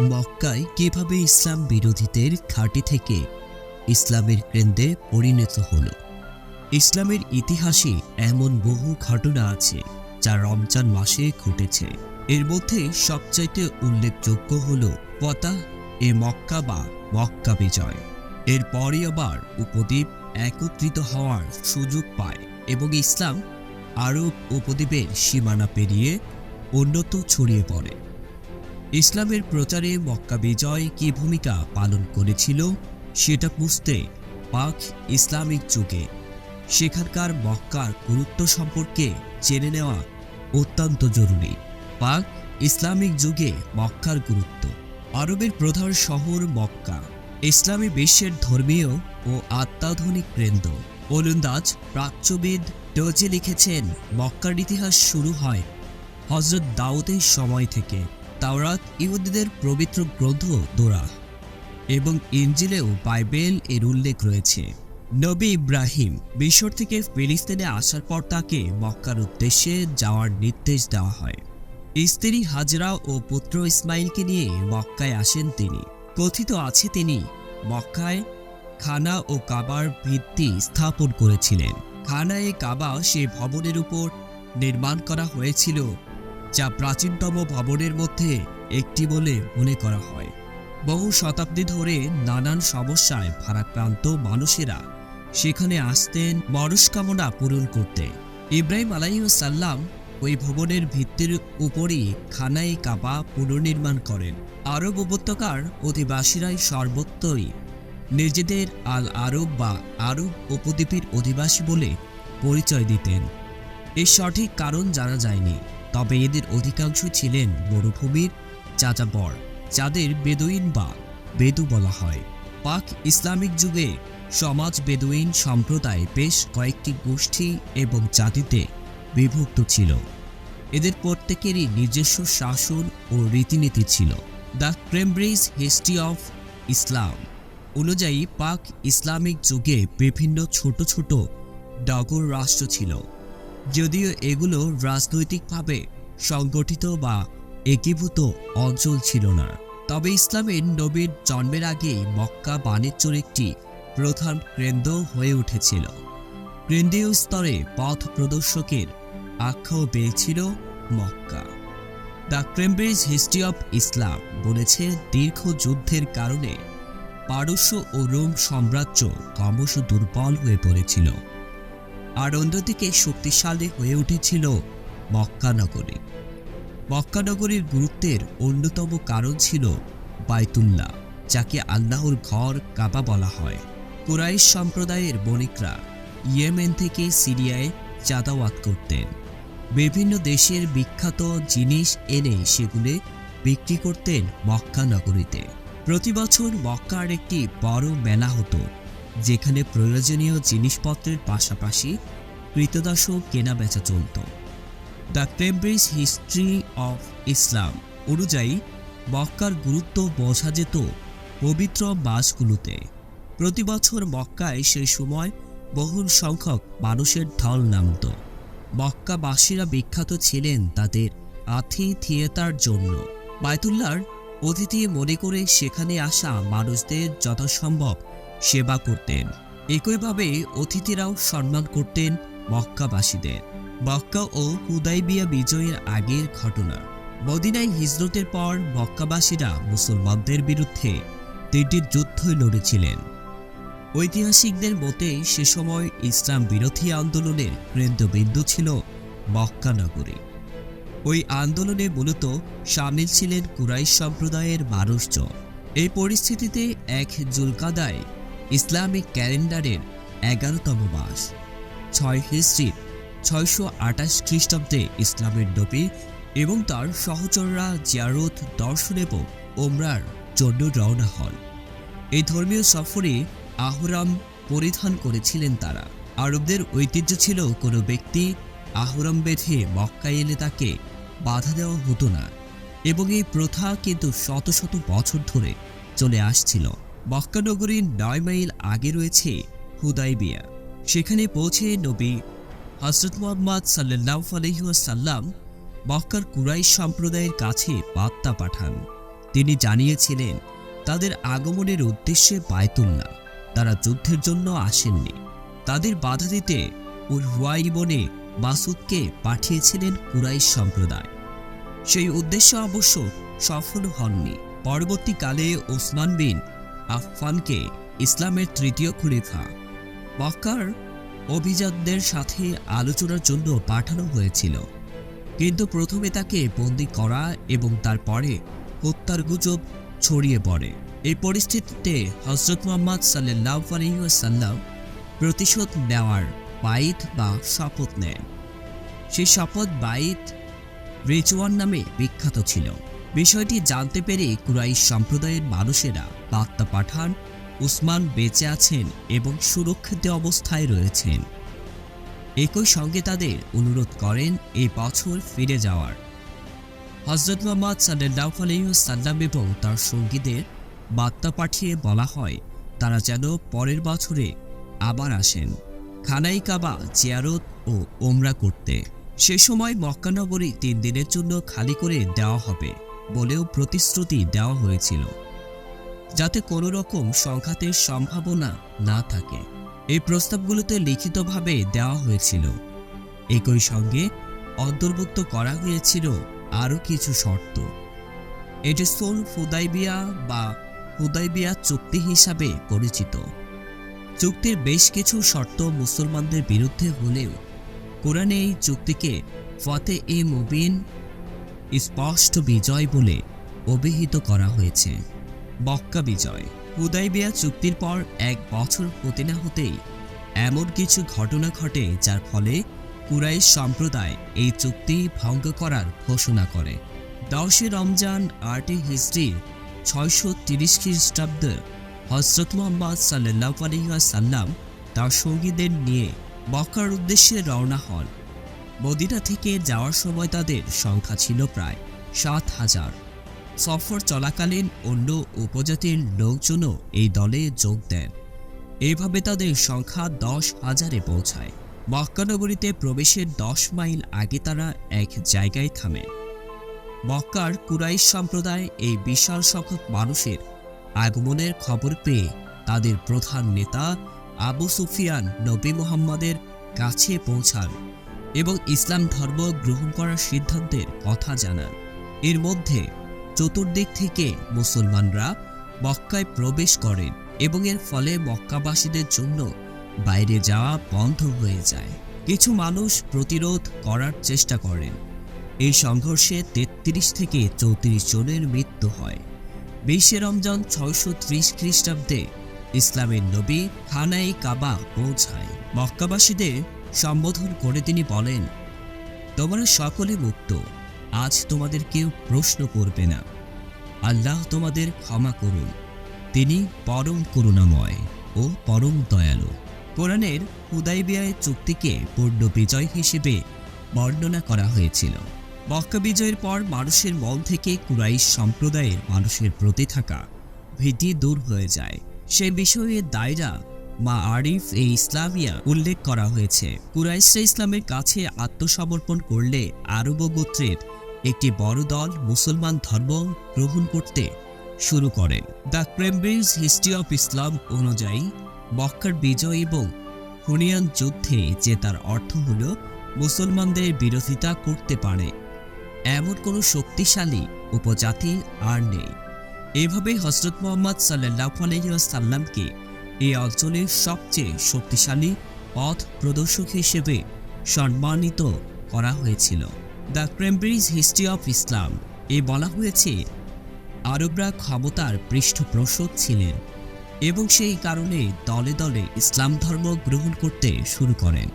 মক্কায় কিভাবে ইসলাম বিরোধীদের ঘাঁটি থেকে ইসলামের কেন্দ্রে পরিণত হলো। ইসলামের ইতিহাসে এমন বহু ঘটনা আছে যা রমজান মাসে ঘটেছে। এর মধ্যে সবচাইতে উল্লেখযোগ্য হল ফতহ এ মক্কা বা মক্কা বিজয়। এরপরই আবার উপদ্বীপ একত্রিত হওয়ার সুযোগ পায় এবং ইসলাম আরব উপদ্বীপের সীমানা পেরিয়ে অন্যত্র ছড়িয়ে পড়ে। ইসলামের প্রচারে মক্কা বিজয় কী ভূমিকা পালন করেছিল সেটা বুঝতে পাক ইসলামিক যুগে সেখানকার মক্কার গুরুত্ব সম্পর্কে জেনে নেওয়া অত্যন্ত জরুরি। পাক ইসলামিক যুগে মক্কার গুরুত্ব। আরবের প্রধান শহর মক্কা ইসলামী বিশ্বের ধর্মীয় ও আত্মাধুনিক কেন্দ্র। ওলন্দাজ প্রাচ্যবিদ ডোজে লিখেছেন, মক্কার ইতিহাস শুরু হয় হযরত দাউদের সময় থেকে। তাওরাত ইহুদিদের পবিত্র গ্রন্থ দোরা এবং ইনজিলেও বাইবেল এর উল্লেখ রয়েছে। নবী ইব্রাহিম মিশর থেকে ফিলিস্তিনে আসার পর তাকে মক্কার উদ্দেশ্যে যাওয়ার নির্দেশ দেওয়া হয়। স্ত্রী হাজরা ও পুত্র ইসমাইলকে নিয়ে মক্কায় আসেন তিনি। কথিত আছে তিনি মক্কায় খানা ও কাবার ভিত্তি স্থাপন করেছিলেন। খানা এ কাবা সে ভবনের উপর নির্মাণ করা হয়েছিল যা প্রাচীনতম ভবনের মধ্যে একটি বলে মনে করা হয়। বহু শতাব্দী ধরে নানান সমস্যায় ভারাক্রান্ত মানুষেরা সেখানে আসতেন মনস্কামনা পূরণ করতে। ইব্রাহিম আলাইহিস সালাম ওই ভবনের ভিত্তির উপরই খানায়ে কাবা পুনর্নির্মাণ করেন। আরব উপত্যকার অধিবাসীরাই সর্বত্রই নিজেদের আল আরব বা আরব উপদ্বীপের অধিবাসী বলে পরিচয় দিতেন। এর সঠিক কারণ জানা যায়নি, তবে এদের অধিকাংশ ছিলেন মরুভূমির যাযাবর, যাদের বেদুইন বা বেদু বলা হয়। পাক ইসলামিক যুগে সমাজ বেদুইন সম্প্রদায় বেশ কয়েকটি গোষ্ঠী এবং জাতিতে বিভক্ত ছিল। এদের প্রত্যেকেরই নিজস্ব শাসন ও রীতিনীতি ছিল। দ্য কেমব্রিজ হিস্ট্রি অফ ইসলাম অনুযায়ী পাক ইসলামিক যুগে বিভিন্ন ছোট ছোট ডগর রাষ্ট্র ছিল, যদিও এগুলো রাজনৈতিকভাবে সংগঠিত বা একীভূত অঞ্চল ছিল না। তবে ইসলামের নবীর জন্মের আগে মক্কা বাণিজ্যের একটি প্রধান কেন্দ্র হয়ে উঠেছিল। কেন্দ্রীয় স্তরে পথ প্রদর্শকের আখ্যাও পেয়েছিল Mecca. The Cambridge history of Islam বলেছে, দীর্ঘ যুদ্ধের কারণে পারস্য ও রোম সাম্রাজ্য ক্রমশ দুর্বল হয়ে পড়েছিল, আর অন্যদিকে শক্তিশালী হয়ে উঠেছিল মক্কা নগরী। মক্কা নগরীর গুরুত্বের অন্যতম কারণ ছিল বাইতুল্লাহ, যাকে আল্লাহর ঘর কাবা বলা হয়। কুরাইশ সম্প্রদায়ের বণিকরা ইয়েমেন থেকে সিরিয়ায় যাতায়াত করতেন। বিভিন্ন দেশের বিখ্যাত জিনিস এনে সেগুলো বিক্রি করতেন মক্কা নগরীতে। প্রতি বছর মক্কার একটি বড় মেলা হতো, যেখানে প্রয়োজনীয় জিনিসপত্রের পাশাপাশি ক্রীতদাসও কেনা বেচা চলত। দ্য কেমব্রিজ হিস্ট্রি অফ ইসলাম অনুযায়ী মক্কার গুরুত্ব বোঝা যেত পবিত্র মাসগুলোতে। প্রতি বছর মক্কায় সেই সময় বহুল সংখ্যক মানুষের ঢল নামত। মক্কাবাসীরা বিখ্যাত ছিলেন তাদের আতিথেয়তার জন্য। বাইতুল্লাহর অতিথি মনে করে সেখানে আসা মানুষদের যথাসম্ভব সেবা করতেন। একইভাবে অতিথিরাও সম্মান করতেন মক্কাবাসীদের। মক্কা ও হুদাইবিয়া বিজয়ের আগের ঘটনা। মদিনায় হিজরতের পর মক্কাবাসীরা মুসলমানদের বিরুদ্ধে তিনটি যুদ্ধ লড়েছিলেন। ঐতিহাসিকদের মতে সে সময় ইসলাম বিরোধী আন্দোলনের কেন্দ্রবিন্দু ছিল মক্কা নগরী। ওই আন্দোলনে মূলত সামিল ছিলেন কুরাইশ সম্প্রদায়ের মানুষজন। এই পরিস্থিতিতে 1 জুলকাদায় ইসলামিক ক্যালেন্ডারের 11তম মাস 6 হিজরির 628 খ্রিস্টাব্দে ইসলামের নবী এবং তার সহচররা জিয়ারত, দর্শন এবং ওমরার জন্য রওনা হন। এই ধর্মীয় সফরে আহরাম পরিধান করেছিলেন তারা। আরবদের ঐতিহ্য ছিল কোনো ব্যক্তি আহরাম বেঁধে মক্কায় এলে তাকে বাধা দেওয়া হতো না, এবং এই প্রথা কিন্তু শত শত বছর ধরে চলে আসছিল। মক্কা নগরীর 9 মাইল আগে রয়েছে হুদাইবিয়া। সেখানে পৌঁছে নবী হযরত মুহাম্মদ সাল্লাল্লাহু আলাইহি ওয়াসাল্লাম মক্কার কুরাইশ সম্প্রদায়ের কাছে বার্তা পাঠান। তিনি জানিয়েছিলেন তাদের আগমনের উদ্দেশ্যে বায়তুল্লাহ, তারা যুদ্ধের জন্য আসেননি। তাদের বাধা দিতে উরওয়া ইবনে মাসউদকে পাঠিয়েছিলেন কুরাইশ সম্প্রদায়। সেই উদ্দেশ্য অবশ্য সফল হননি। পরবর্তীকালে ওসমান বিন আফফানকে ইসলামের তৃতীয় খলিফা মক্কার অভিজাতদের সাথে আলোচনার জন্য পাঠানো হয়েছিল, কিন্তু প্রথমে তাকে বন্দী করা এবং তারপরে হত্যার গুজব ছড়িয়ে পড়ে। এই পরিস্থিতিতে হযরত মুহাম্মদ সাল্লাল্লাহু আলাইহি ওয়াসাল্লাম প্রতিশোধ নেওয়ার বাইত বা শপথ নেন। সেই শপথ বাইত রিজওয়ান নামে বিখ্যাত ছিল। বিষয়টি জানতে পেরে কুরাইশ সম্প্রদায়ের মানুষেরা বার্তা পাঠান উসমান বেঁচে আছেন এবং সুরক্ষিত অবস্থায় রয়েছেন। একই সঙ্গে তাদের অনুরোধ করেন এই বছর ফিরে যাওয়ার। হযরত মুহাম্মদ সাল্লাল্লাহু আলাইহি ওয়াসাল্লাম এবং তার সঙ্গীদের বার্তা পাঠিয়ে বলা হয় তারা যেন পরের বছরে আবার আসেন খানাই কাবা জিয়ারত ও ওমরা করতে। সে সময় মক্কা নগরী 3 দিনের জন্য খালি করে দেওয়া হবে বলেও প্রতিশ্রুতি দেওয়া হয়েছিল, যাতে কোনো রকম সংঘাতের সম্ভাবনা না থাকে। এই প্রস্তাবগুলোতে লিখিতভাবে দেওয়া হয়েছিল। একই সঙ্গে অন্তর্ভুক্ত করা হয়েছিল আরও কিছু শর্ত। এটি সুলহ হুদাইবিয়া বা হুদাইবিয়া চুক্তি হিসাবে পরিচিত। চুক্তির বেশ কিছু শর্ত মুসলমানদের বিরুদ্ধে হলেও কোরআনে এই চুক্তিকে ফতে-এ মুবিন, স্পষ্ট বিজয় বলে অভিহিত করা হয়েছে। মক্কা বিজয়। হুদাইবিয়া চুক্তির পর 1 বছর হতে না হতেই এমন কিছু ঘটনা ঘটে যার ফলে কুরাইশ সম্প্রদায় এই চুক্তি ভঙ্গ করার ঘোষণা করে। 10 রমজান 8 হিজরি 630 খ্রিস্টাব্দে হযরত মুহাম্মদ সাল্লাল্লাহু আলাইহি ওয়াসাল্লাম তার সঙ্গীদের নিয়ে মক্কার উদ্দেশ্যে রওনা হন। মদিনা থেকে যাওয়ার সময় তাদের সংখ্যা ছিল প্রায় 7,000। সফর চলাকালীন অন্য উপজাতির লোকজনও এই দলে যোগ দেন। এইভাবে তাদের সংখ্যা 10,000-এ পৌঁছায়। মক্কা নগরীতে প্রবেশের 10 মাইল আগে তারা এক জায়গায় থামে। মক্কার কুরাইশ সম্প্রদায় এই বিশাল সংখ্যক মানুষের আগমনের খবর পেয়ে তাদের প্রধান নেতা আবু সুফিয়ান নবী মুহাম্মদের কাছে পৌঁছান এবং ইসলাম ধর্ম গ্রহণ করার সিদ্ধান্তের কথা জানান। এর মধ্যে চতুর্দিক থেকে মুসলমানরা মক্কায় প্রবেশ করেন এবং এর ফলে মক্কাবাসীদের জন্য বাইরে যাওয়া বন্ধ হয়ে যায়। কিছু মানুষ প্রতিরোধ করার চেষ্টা করেন। এই সংঘর্ষে 33 থেকে 34 জনের মৃত্যু হয়। 20 রমজান 630 খ্রিস্টাব্দে ইসলামের নবী খানাই কাবা পৌঁছায়। মক্কাবাসীদের সম্বোধন করে তিনি বলেন, তোমরা সকলে মুক্ত, আজ তোমাদের কেউ প্রশ্ন করবে না। আল্লাহ তোমাদের ক্ষমা করুন, তিনি পরম করুণাময় ও পরম দয়ালু। কোরআনের হুদাইবিয়া চুক্তিকে পূর্ণ বিজয় হিসেবে বর্ণনা করা হয়েছিল। মক্কা বিজয়ের পর মানুষের মন থেকে কুরাইশ সম্প্রদায়ের মানুষের প্রতি থাকা ভীতি দূর হয়ে যায়। সে বিষয়ে দায়রা মাআরিফ ইসলামিয়া উল্লেখ করা হয়েছে। কুরাইশরা ইসলামের কাছে আত্মসমর্পণ করলে আরব গোত্রের একটি বড় দল মুসলমান ধর্ম গ্রহণ করতে শুরু করেন। দ্য কেমব্রিজ হিস্ট্রি অফ ইসলাম অনুযায়ী মক্কার বিজয় এবং হুনাইন যুদ্ধে জেতার অর্থ হল মুসলমানদের বিরোধিতা করতে পারে এমন কোনো শক্তিশালী উপজাতি আর নেই। এভাবে হযরত মুহাম্মদ সাল্লাল্লাহু আলাইহি ওয়াসাল্লামকে এই অঞ্চলের সবচেয়ে শক্তিশালী পথ প্রদর্শক হিসেবে সম্মানিত করা হয়েছিল। দ্য কেমব্রিজ হিস্ট্রি অফ ইসলাম এ বলা হয়েছে আরবরা ক্ষমতার পৃষ্ঠপোষক ছিলেন এবং সেই কারণে দলে দলে ইসলাম ধর্ম গ্রহণ করতে শুরু করেন।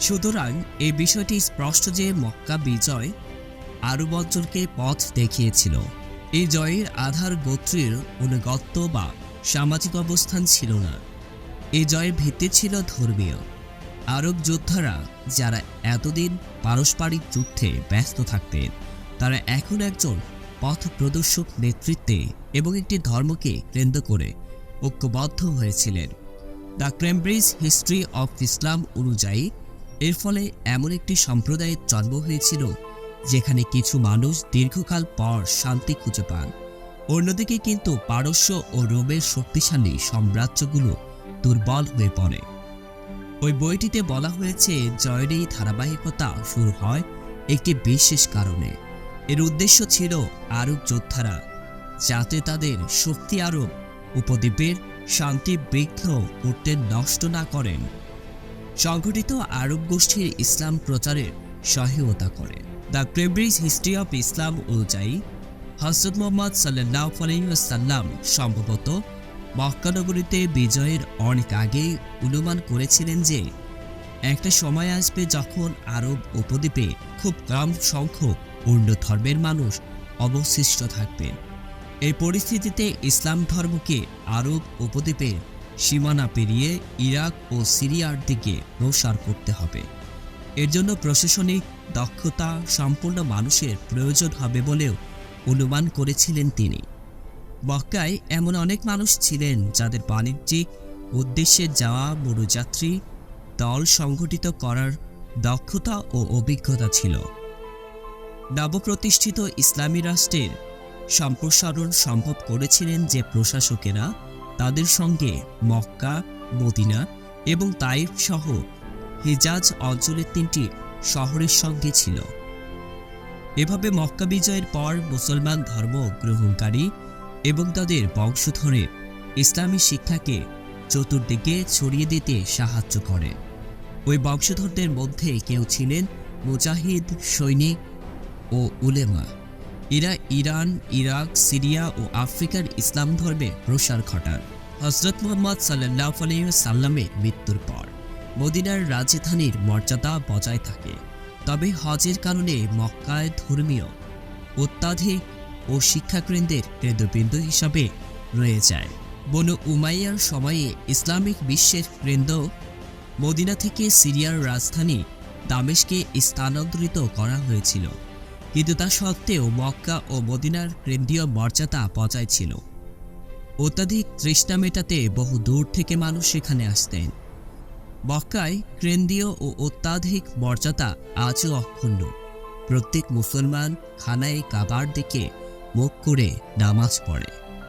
সুতরাং এই বিষয়টি স্পষ্ট যে মক্কা বিজয় আরব অঞ্চলকে পথ দেখিয়েছিল। এই জয়ের আধার গোত্রের অনুগত্য বা সামাজিক অবস্থান ছিল না। এই জয়ের ভিত্তি ছিল ধর্মীয়। আরব যোদ্ধারা যারা এতদিন পারস্পরিক যুদ্ধে ব্যস্ত থাকতেন, তারা এখন একজন পথ প্রদর্শক নেতৃত্বে এবং একটি ধর্মকে কেন্দ্র করে ঐক্যবদ্ধ হয়েছিলেন। দ্য কেমব্রিজ হিস্ট্রি অফ ইসলাম অনুযায়ী এর ফলে এমন একটি সম্প্রদায়ের জন্ম হয়েছিল যেখানে কিছু মানুষ দীর্ঘকাল পর শান্তি খুঁজে পান অন্যদিকে কিন্তু পারস্য ও রোমের শক্তিশালী সাম্রাজ্যগুলো দুর্বল হয়ে পড়ে। ওই বইটিতে বলা হয়েছে জয়ের এই ধারাবাহিকতা শুরু হয় একটি বিশেষ কারণে। এর উদ্দেশ্য ছিল আরব যোদ্ধারা যাতে তাদের শক্তি আরব উপদ্বীপের শান্তি বিঘ্ন করতে নষ্ট না করেন, সংগঠিত আরব গোষ্ঠীর ইসলাম প্রচারের সহায়তা করে। দ্য কেমব্রিজ হিস্ট্রি অফ ইসলাম অনুযায়ী হযরত মুহাম্মদ সাল্লাল্লাহু আলাইহি ওয়াসাল্লাম সম্ভবত মক্কা নগরীতে বিজয়ের অনেক আগেই অনুমান করেছিলেন যে একটা সময় আসবে যখন আরব উপদ্বীপে খুব কম সংখ্যক অন্য ধর্মের মানুষ অবশিষ্ট থাকবে। এই পরিস্থিতিতে ইসলাম ধর্মকে আরব উপদ্বীপের সীমানা পেরিয়ে ইরাক ও সিরিয়ার দিকে প্রসার করতে হবে। এর জন্য প্রশাসনিক দক্ষতা সম্পূর্ণ মানুষের প্রয়োজন হবে বলেও অনুমান করেছিলেন তিনি। মক্কায় এমন অনেক মানুষ ছিলেন যাদের বাণিজ্যিক উদ্দেশ্যে যাওয়া মরুযাত্রী দল সংগঠিত করার দক্ষতা ও অভিজ্ঞতা ছিল। নবপ্রতিষ্ঠিত ইসলামী রাষ্ট্রের সম্প্রসারণ সম্ভব করেছিলেন যে প্রশাসকেরা তাদের সঙ্গে মক্কা, মদিনা এবং তাইফ সহ হিজাজ অঞ্চলের 3টি শহরের সঙ্গে ছিল। এভাবে মক্কা বিজয়ের পর মুসলমান ধর্ম গ্রহণকারী এবং তাদের বংশধরের ইসলামী শিক্ষাকে চতুর্দিকে ছড়িয়ে দিতে সাহায্য করে। ওই বংশধরদের মধ্যে কেউ ছিলেন মুজাহিদ সৈনিক ও উলেমা। এরা ইরান, ইরাক, সিরিয়া ও আফ্রিকার ইসলাম ধর্মে প্রসার ঘটান। হযরত মুহাম্মদ সাল্লাল্লাহু আলাইহি ওয়াসাল্লামের মৃত্যুর পর মদিনার রাজধানীর মর্যাদা বজায় থাকে, তবে হজের কারণে মক্কায় ধর্মীয় অত্যাধিক ও শিক্ষাকেন্দ্রের কেন্দ্রবিন্দু হিসাবে রয়ে যায়। বনু উমাইয়ার সময়ে ইসলামিক বিশ্বের কেন্দ্র মদিনা থেকে সিরিয়ার রাজধানী দামেস্কে স্থানান্তরিত করা হয়েছিল, কিন্তু তা সত্ত্বেও মক্কা ও মদিনার কেন্দ্রীয় মর্যাদা বজায় ছিল। অত্যাধিক তৃষ্ণা মেটাতে বহু দূর থেকে মানুষ সেখানে আসতেন। মক্কায় কেন্দ্রীয় ও অত্যাধিক মর্যাদা আজও অক্ষুণ্ণ। প্রত্যেক মুসলমান খানায় কাবার দিকে মুখ করে নামাজ পড়ে।